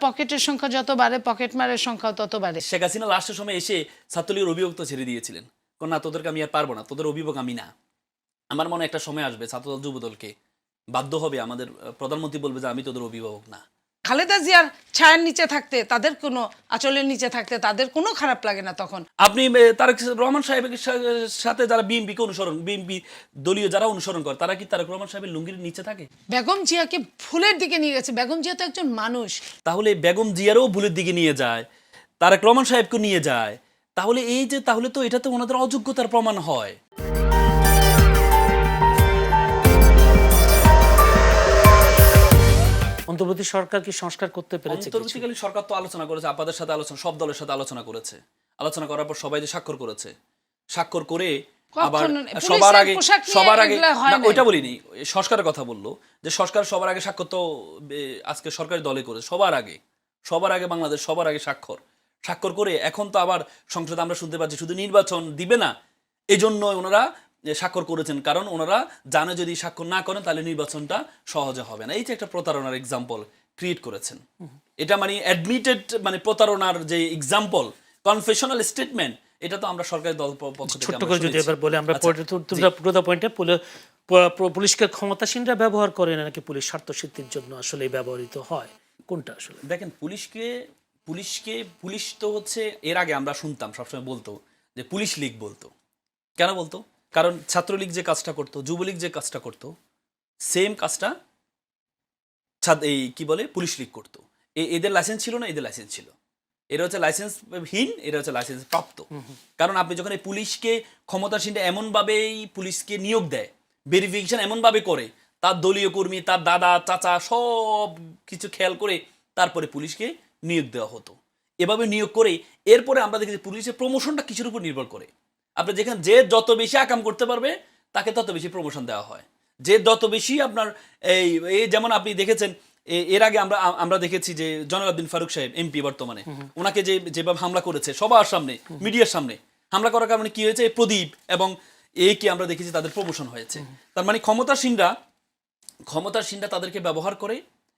পকেটের সংখ্যা যত বাড়ে পকেট মারের সংখ্যাও তত বাড়ে। শেখ হাসিনা লাস্টের সময় এসে ছাত্রলীগের অভিভাবক ছেড়ে দিয়েছিলেন, না তোদেরকে আমি আর পারবো না, তোদের অভিভাবক আমি না। আমার মনে একটা সময় আসবে ছাত্রদল যুবদলকে বাধ্য হবে, আমাদের প্রধানমন্ত্রী বলবে যে আমি তোদের অভিভাবক না। খালেদা জিয়ার ছায়ার নিচে থাকতে, তাদের কোনো আঁচলের নিচে থাকতে তাদের কোনো খারাপ লাগে না তখন। আপনি তারেক রহমান সাহেবের সাথে যারা বিএনপিকে অনুসরণ, বিএনপি দলীয় যারা অনুসরণ করে, তারা কি তারেক রহমান সাহেবের লুঙ্গির নিচে থাকে? বেগম জিয়াকে ভুলের দিকে নিয়ে গেছে। বেগম জিয়া তো একজন মানুষ। তাহলে বেগম জিয়ারও ভুলের দিকে নিয়ে যায়, তারেক রহমান সাহেবকে নিয়ে যায়, তাহলে এই যে তাহলে তো এটা তো ওনাদের অযোগ্যতার প্রমাণ হয়। অন্তর্বর্তী সরকার কি সংস্কার করতে পেরেছে? অন্তর্বর্তীকালীন সরকার তো আলোচনা করেছে, আপনাদের সাথে আলোচনা, সব দলের সাথে আলোচনা করেছে। আলোচনা করার পর সবাই যে স্বাক্ষর করেছে, স্বাক্ষর করে আবার সবার আগে না, ওইটা বলিনি, সংস্কারের কথা বললো যে সংস্কার সবার আগে স্বাক্ষর তো আজকে সরকারি দলে করেছে, সবার আগে বাংলাদেশ সবার আগে স্বাক্ষর করে এখন তো আবার সংসদে আমরা শুনতে পাচ্ছি শুধু নির্বাচন দিবে না, এই জন্য ওনারা স্বাক্ষর করেছেন, কারণ ওনারা জানে যদি স্বাক্ষর না করেন তাহলে নির্বাচনটা সহজে হবে না। এই যে একটা প্রতারণার এক্সাম্পল ক্রিয়েট করেছেন, এটা মানে অ্যাডমিটেড মানে প্রতারণার যে এক্সাম্পল, কনফেশনাল স্টেটমেন্ট, এটা তো আমরা সরকারি দল পক্ষ থেকে ছোট্ট করে যদি এবার বলে আমরা পুরো পয়েন্টে পুলিশকে ক্ষমতাসীনরা ব্যবহার করে না নাকি পুলিশ স্বার্থসিদ্ধির জন্য আসলে ব্যবহৃত হয়, কোনটা আসলে? দেখেন, পুলিশ তো হচ্ছে, এর আগে আমরা শুনতাম সবসময় বলতো যে পুলিশ লীগ বলতো। কেন বলতো? কারণ ছাত্রলীগ যে কাজটা করতো, যুবলীগ যে কাজটা করতো, সেম কাজটা এই কি বলে পুলিশ লীগ করতো। এদের লাইসেন্স ছিল না, এদের লাইসেন্স ছিল। এরা হচ্ছে লাইসেন্সহীন, এরা হচ্ছে লাইসেন্স প্রাপ্ত। কারণ আপনি যখন এই পুলিশকে ক্ষমতাসীনটা এমনভাবেই পুলিশকে নিয়োগ দেয়, ভেরিফিকেশন এমনভাবে করে, তার দলীয় কর্মী, তার দাদা চাচা সব কিছু খেয়াল করে তারপরে পুলিশকে নিয়োগ দেওয়া হতো। এভাবে নিয়োগ করে এরপরে আমরা দেখি যে পুলিশের প্রমোশনটা কিছুর উপর নির্ভর করে। আপনি যেখানে যে যত বেশি আকাম করতে পারবে তাকে তত বেশি প্রমোশন দেওয়া হয়। যে যত বেশি আপনার এই যেমন আপনি দেখেছেন এর আগে আমরা দেখেছি যে জয়নাল আবদিন ফারুক সাহেব এমপি বর্তমানে, ওনাকে যেভাবে হামলা করেছে সবার সামনে, মিডিয়ার সামনে হামলা করার কারণে কি হয়েছে, প্রদীপ এবং কি আমরা দেখেছি তাদের প্রমোশন হয়েছে। তার মানে ক্ষমতাসীনরা তাদেরকে ব্যবহার করে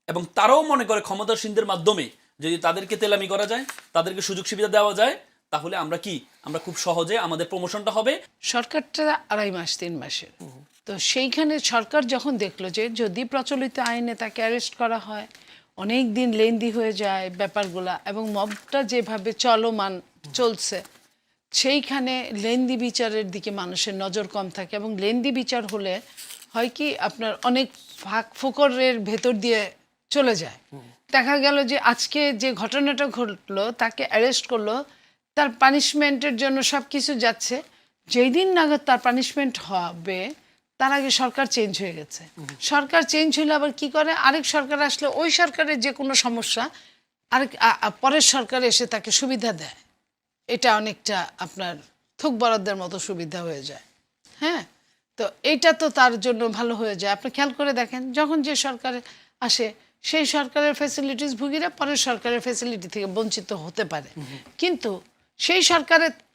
এবং তারাও মনে করে ক্ষমতাসীনদের মাধ্যমে যদি তাদেরকে তেলামি করা যায়, তাদেরকে সুযোগ সুবিধা দেওয়া যায়, তাহলে আমরা খুব সহজে আমাদের প্রমোশনটা হবে। সরকারটা 2.5 মাস 3 মাসের, তো সেইখানে সরকার যখন দেখলো যে যদি প্রচলিত আইনে তাকে অ্যারেস্ট করা হয়, অনেক দিন লেন্দি হয়ে যায় ব্যাপারগুলা, এবং মবটা যেভাবে চলমান চলছে, সেইখানে লেন্দি বিচারের দিকে মানুষের নজর কম থাকে। এবং লেন্দি বিচার হলে হয় কি, আপনার অনেক ফাঁক ফোকরের ভেতর দিয়ে চলে যায়। দেখা গেল যে আজকে যে ঘটনাটা ঘটলো, তাকে অ্যারেস্ট করলো, তার পানিশমেন্টের জন্য সব কিছু যাচ্ছে, যেই দিন নাগাদ তার পানিশমেন্ট হবে তার আগে সরকার চেঞ্জ হয়ে গেছে। সরকার চেঞ্জ হলে আবার কি করে, আরেক সরকার আসলে ওই সরকারের যে কোনো সমস্যা আরেক পরের সরকার এসে তাকে সুবিধা দেয়। এটা অনেকটা আপনার থুক বরাদ্দের মতো সুবিধা হয়ে যায়। হ্যাঁ, তো এইটা তো তার জন্য ভালো হয়ে যায়। আপনি খেয়াল করে দেখেন, যখন যে সরকার আসে সেই সরকারের ফ্যাসিলিটিস ভুগিরা পরের সরকারের ফ্যাসিলিটি থেকে বঞ্চিত হতে পারে, কিন্তু সেই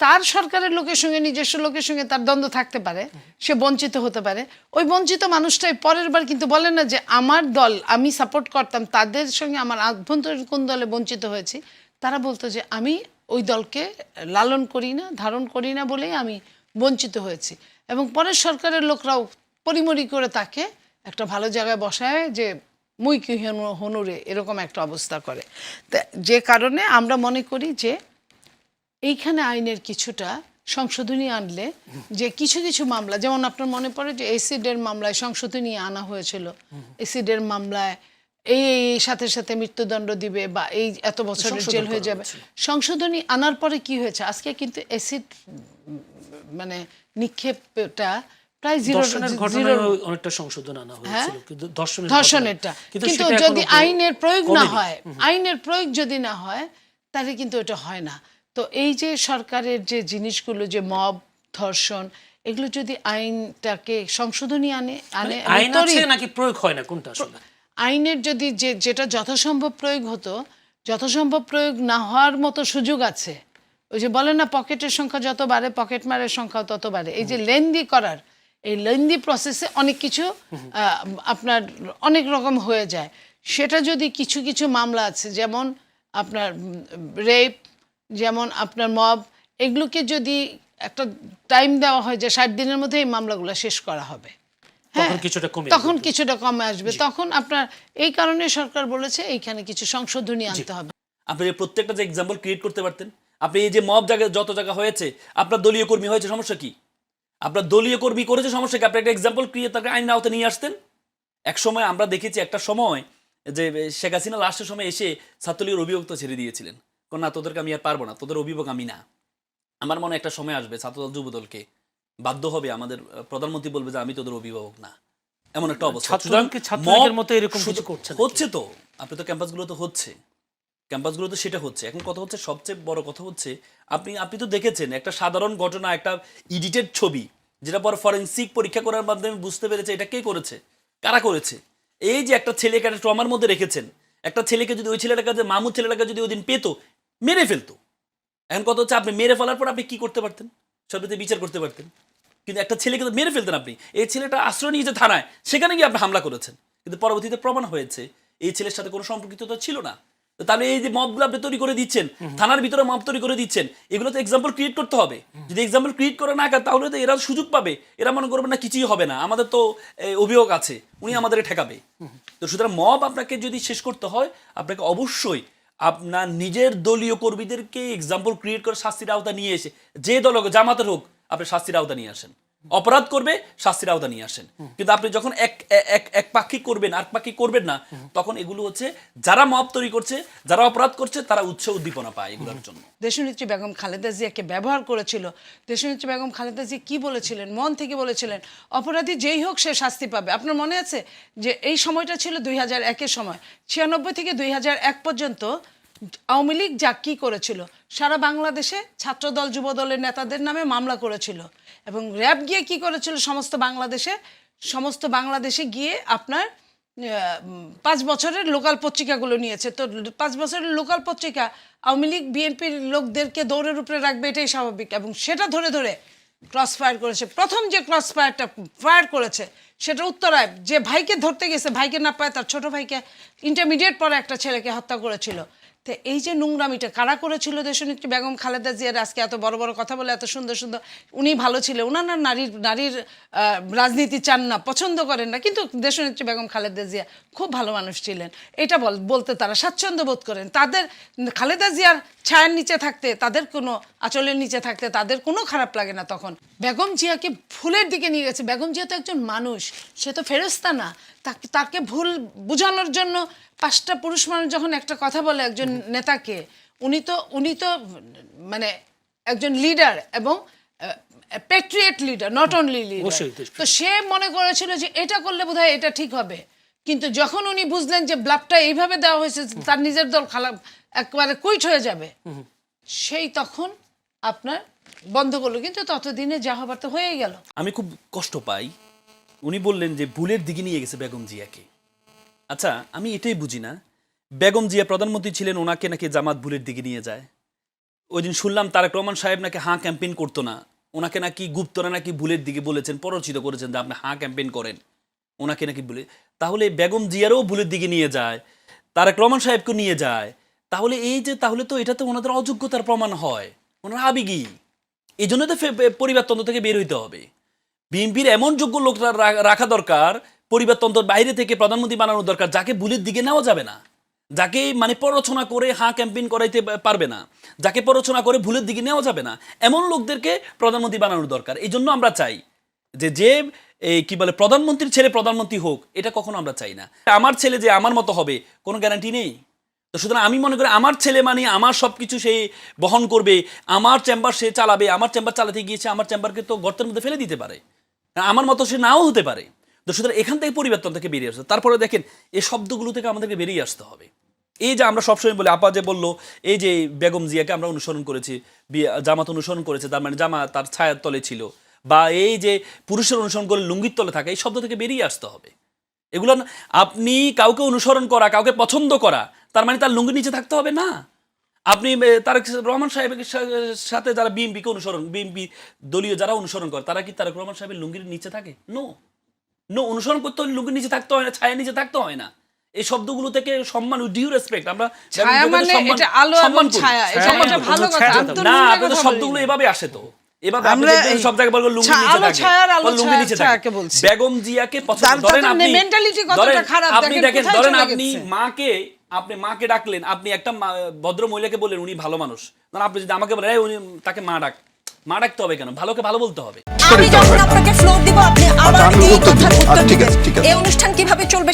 তার সরকারের লোকের সঙ্গে, নিজস্ব লোকের সঙ্গে তার দ্বন্দ্ব থাকতে পারে, সে বঞ্চিত হতে পারে। ওই বঞ্চিত মানুষটাই পরের বার কিন্তু বলে না যে আমার দল, আমি সাপোর্ট করতাম তাদের সঙ্গে, আমার আভ্যন্তরীণ কোন দলে বঞ্চিত হয়েছি, তারা বলতো যে আমি ওই দলকে লালন করি না, ধারণ করি না বলেই আমি বঞ্চিত হয়েছি। এবং পরের সরকারের লোকরাও পরিমরি করে তাকে একটা ভালো জায়গায় বসায় যে মুই কি হনুরে, এরকম একটা অবস্থা করে। তা যে কারণে আমরা মনে করি যে এইখানে আইনের কিছুটা সংশোধনী আনলে, যে কিছু কিছু মামলা, যেমন আপনার মনে পড়ে যে এসিডের মামলায় সংশোধনী আনা হয়েছিল, এসিডের মামলায় এই সাথে সাথে মৃত্যুদণ্ড দিবে বা এই এত বছরের জেল হয়ে যাবে। সংশোধনী আনার পরে কি হয়েছে, আজকে কিন্তু এসিড মানে নিক্ষেপটা প্রায় অনেকটা সংশোধন আনা হয়েছিল, কিন্তু ধর্ষণেরটা কিন্তু যদি আইনের প্রয়োগ না হয়, আইনের প্রয়োগ যদি না হয় তাহলে কিন্তু এটা হয় না। তো এই যে সরকারের যে জিনিসগুলো, যে মব, ধর্ষণ, এগুলো যদি আইনটাকে সংশোধনী আনে আইন আছে নাকি প্রয়োগ হয় না, কোনটা আসলে? আইনের যদি যেটা যথাসম্ভব প্রয়োগ হতো, যথাসম্ভব প্রয়োগ না হওয়ার মতো সুযোগ আছে। ওই যে বলে না, পকেটের সংখ্যা যত বাড়ে পকেট মারের সংখ্যাও তত বাড়ে। এই যে লেন্দি করার, এই লেন্দি প্রসেসে অনেক কিছু আপনার অনেক রকম হয়ে যায়। সেটা যদি কিছু কিছু মামলা আছে, যেমন আপনার রেপ, যেমন আপনার মব, এগুলোকে যদি একটা টাইম দেওয়া হয় যে 60 দিনের মধ্যে এই মামলাগুলো শেষ করা হবে, তখন কিছুটা কমে তখন কিছুটা কমে আসবে। তখন আপনার এই কারণে সরকার বলেছে এইখানে কিছু সংশোধনী আনতে হবে। আপনি যে প্রত্যেকটা যে এক্সাম্পল ক্রিয়েট করতে পারতেন, আপনি এই যে মব জায়গায় যত জায়গা হয়েছে, আপনার দলীয় কর্মী হয়েছে, সমস্যা কি? আপনার দলীয় কর্মী করেছে, সমস্যা কি? আপনি একটা এক্সাম্পল ক্রিয়েট তাকে আইন আওতায় নিয়ে আসতেন। এক সময় আমরা দেখেছি, একটা সময় যে শেখ হাসিনা লাস্টের সময় এসে ছাত্রলীগের অভিভাবক তো ছেড়ে দিয়েছিলেন, কারণ না তোদেরকে আমি আর পারবো না, তোদের অভিভাবক আমি না। আমার মনে হয় একটা সময় আসবে ছাত্রদল যুবদলকে বাধ্য হবে, আমাদের প্রধানমন্ত্রী বলবে যে আমি তোদের অভিভাবক না, এমন একটা অবস্থা। ছাত্রলীগের মতো এরকম কিছু করছে নাকি? হচ্ছে তো, আপনি তো ক্যাম্পাসগুলো তো হচ্ছে, ক্যাম্পাসগুলোতে সেটা হচ্ছে। এখন কথা হচ্ছে, সবচেয়ে বড় কথা হচ্ছে, আপনি তো দেখেছেন একটা সাধারণ ঘটনা, একটা এডিটেড ছবি, যেটা পর ফরেন্সিক পরীক্ষা করার মাধ্যমে বুঝতে পেরেছে এটা কে করেছে, কারা করেছে। এই যে একটা ছেলেকে একটা ট্রমার মধ্যে রেখেছেন, একটা ছেলেকে যদি ওই ছেলেটার কাছে, মামুদ ছেলেটাকে যদি ওই দিন পেতো, মেরে ফেলতো। এখন কথা হচ্ছে, আপনি মেরে ফেলার পর আপনি কি করতে পারতেন? সর্বতে বিচার করতে পারতেন, কিন্তু একটা ছেলেকে তো মেরে ফেলতেন আপনি। এই ছেলেটা আশ্রয় নিয়েছে থানায়, সেখানে গিয়ে আপনি হামলা করেছেন, কিন্তু পরবর্তীতে প্রমাণ হয়েছে এই ছেলের সাথে কোনো সম্পর্কিততা ছিল না। তাহলে এই যে মবগুলো আপনি তৈরি করে দিচ্ছেন, থানার ভিতরে মব তৈরি করে দিচ্ছেন, এগুলো তো এক্সাম্পল ক্রিয়েট করতে হবে। যদি এক্সাম্পল ক্রিয়েট করে না করে, তাহলে তো এরা সুযোগ পাবে, এরা মনে করবে না কিছুই হবে না, আমাদের তো অভিযোগ আছে, উনি আমাদের ঠেকাবে। তো সুতরাং মব আপনাকে যদি শেষ করতে হয়, আপনাকে অবশ্যই আপনার নিজের দলীয় কর্মীদেরকে এক্সাম্পল ক্রিয়েট করে শাস্তির আওতা নিয়ে এসে, যে দল হোক, জামাতের হোক, আপনি শাস্তির আওতা নিয়ে আসেন। অপরাধ করবে, শাস্তির আওতা নিয়ে আসেন। কিন্তু আপনি যখন এক পাক্ষিক করবেন, আর পাক্ষিক করবেন না, তখন এগুলো হচ্ছে যারা মব তৈরি করছে, যারা অপরাধ করছে, তারা উৎসাহ উদ্দীপনা পায় এগুলোর জন্য। দেশনেত্রী বেগম খালেদা জিয়াকে ব্যবহার করেছিল। দেশনেত্রী বেগম খালেদা জিয়া কি বলেছিলেন, মন থেকে বলেছিলেন, অপরাধী যেই হোক সে শাস্তি পাবে। আপনার মনে আছে যে এই সময়টা ছিল 2001-এর সময়, 96 থেকে 2001 পর্যন্ত আওয়ামী লীগ যা কি করেছিল, সারা বাংলাদেশে ছাত্রদল যুবদলের নেতাদের নামে মামলা করেছিল, এবং র্যাব গিয়ে কি করেছিল, সমস্ত বাংলাদেশে গিয়ে আপনার 5 বছরের লোকাল পত্রিকাগুলো নিয়েছে। তো 5 বছরের লোকাল পত্রিকা আওয়ামী লীগ বিএনপির লোকদেরকে দৌড়ের উপরে রাখবে, এটাই স্বাভাবিক, এবং সেটা ধরে ধরে ক্রস ফায়ার করেছে। প্রথম যে ক্রস ফায়ারটা ফায়ার করেছে সেটা উত্তরায়, যে ভাইকে ধরতে গেছে, ভাইকে না পায় তার ছোট ভাইকে, ইন্টারমিডিয়েট পরে একটা ছেলেকে হত্যা করেছিল। তো এই যে নোংরামিটা কারা করেছিল, দেশনেত্রী বেগম খালেদা জিয়ার আজকে এত বড় বড় কথা বলে, এত সুন্দর সুন্দর, উনি ভালো ছিলেন, ওনার না নারীর রাজনীতি চান না, পছন্দ করেন না, কিন্তু দেশনেত্রী বেগম খালেদা জিয়া খুব ভালো মানুষ ছিলেন, এটা বলতে তারা স্বাচ্ছন্দ্য বোধ করেন। তাদের খালেদা জিয়ার ছায়ার নিচে থাকতে, তাদের কোনো আঁচলের নিচে থাকতে তাদের কোনো খারাপ লাগে না। তখন বেগম জিয়াকে ভুলের দিকে নিয়ে গেছে। বেগম জিয়া তো একজন মানুষ, সে তো ফেরেশতা না। তাকে ভুল বোঝানোর জন্য 5টা পুরুষ মানুষ যখন একটা কথা বলে একজন নেতাকে, উনি তো মানে একজন লিডার, এবং Patriot leader, not only leader. তো সে মনে করেছিল যে এটা করলে বোধহয় এটা ঠিক হবে, কিন্তু যখন উনি বুঝলেন যে ব্লাফটা এইভাবে দেওয়া হয়েছে, তার নিজের দল একেবারে কুইট হয়ে যাবে, সেই তখন আপনার বন্ধ করলো। কিন্তু ততদিনে যা হবার তো হয়েই গেল। আমি খুব কষ্ট পাই, উনি বললেন যে ভুলের দিকে নিয়ে গেছে বেগম জিয়াকে। আচ্ছা, আমি এটাই বুঝি না, বেগম জিয়া প্রধানমন্ত্রী ছিলেন, ওনাকে নাকি জামাত ভুলের দিকে নিয়ে যায়। ওই দিন শুনলাম তারেক রহমান সাহেব নাকি হাঁ ক্যাম্পেইন করতো না, ওনাকে নাকি গুপ্তরা নাকি ভুলের দিকে বলেছেন, প্ররোচিত করেছেন যে আপনি হাঁ ক্যাম্পেইন করেন, ওনাকে নাকি বলে। তাহলে বেগম জিয়ারও ভুলের দিকে নিয়ে যায়, তারেক রহমান সাহেবকে নিয়ে যায়, তাহলে এই যে, তাহলে তো এটা তো ওনাদের অযোগ্যতার প্রমাণ হয়, ওনারা আবেগী। এই জন্য তো পরিবারতন্ত্র থেকে বের হইতে হবে। বিএনপির এমন যোগ্য লোক রাখা দরকার, পরিবারতন্ত্রের বাইরে থেকে প্রধানমন্ত্রী বানানো দরকার, যাকে ভুলের দিকে নেওয়া যাবে না, যাকে মানে প্ররোচনা করে হাঁ ক্যাম্পেইন করাইতে পারবে না, যাকে প্ররোচনা করে ভুলের দিকে নেওয়া যাবে না, এমন লোকদেরকে প্রধানমন্ত্রী বানানোর দরকার। এই জন্য আমরা চাই যে কি বলে, প্রধানমন্ত্রীর ছেলে প্রধানমন্ত্রী হোক, এটা কখনো আমরা চাই না। আমার ছেলে যে আমার মতো হবে কোনো গ্যারান্টি নেই। তো সুতরাং আমি মনে করি আমার ছেলে মানে আমার সব কিছু সে বহন করবে, আমার চেম্বার সে চালাবে, আমার চেম্বার চালাতে গিয়েছে আমার চেম্বারকে তো গর্তের মধ্যে ফেলে দিতে পারে, আমার মতো সে নাও হতে পারে। তো সুতরাং এখান থেকে পরিবর্তন থেকে বেরিয়ে আসতে, তারপরে দেখেন এই শব্দগুলো থেকে আমাদেরকে বেরিয়ে আসতে হবে। এই যে আমরা সবসময় বলি, আপা যে বললো এই যে বেগম জিয়াকে আমরা অনুসরণ করেছি, জামাত অনুসরণ করেছে, তার মানে জামাত তার ছায়ার তলে ছিল, বা এই যে পুরুষের অনুসরণ করে লুঙ্গির তলে থাকে, এই শব্দ থেকে বেরিয়ে আসতে হবে। এগুলো আপনি কাউকে অনুসরণ করা, কাউকে পছন্দ করা, তার মানে তার লুঙ্গির নিচে থাকতে হবে না। আপনি তারেক রহমান সাহেবের সাথে যারা বিএনপিকে অনুসরণ, বিএনপি দলীয় যারা অনুসরণ করে, তারা কি তারেক রহমান সাহেবের লুঙ্গির নিচে থাকে? নো, অনুসরণ করতে হলে লুঙ্গির নিচে থাকতে হয় না, ছায়ার নিচে থাকতে হয় না। এই শব্দগুলো থেকে সম্মান, ডিউ রেসপেক্ট, আমরা ছায়া মানে এটা আলো এবং ছায়া, এটা একটা ভালো কথা। না, আপনাদের শব্দগুলো এভাবে আসে তো, এভাবে আপনি আমরা দেখবেন সব জায়গায় বলবো লুঙ্গি নিচে আলো থাকে, ছায়ার আলো লুঙ্গি নিচে ছায়াকে থাকে। বলছি। বেগম জিয়াকে পছন্দ, তার ধরেন তো আপনি mentality কতটা ধরেন খারাপ, আপনি দেখেন দেখেন, কোথায় ধরেন চলে আপনি গেছে। আপনি মাকে ডাকলেন, আপনি একটা ভদ্র মহিলাকে বললেন উনি ভালো মানুষ, ধরেন আপনি যদি আমাকে বলেন এই উনি, তাকে মা ডাকতে হবে কেন? ভালোকে ভালো বলতে হবে। আমি যখন আপনাকে ফ্লোর দিব আপনি আবার আমি এই উত্তর কথার দিব। উত্তর ঠিক দিবেন। আছে, ঠিক আছে। এই অনুষ্ঠান কিভাবে চলবে